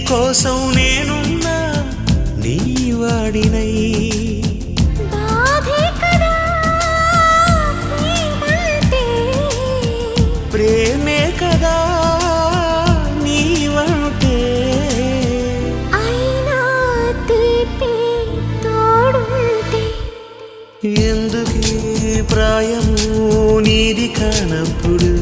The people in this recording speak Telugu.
కోసం నేనున్నా నీ వాడినై ప్రేమే కదా నీవంటే ఎందుకీ ప్రాయము నీది కానప్పుడు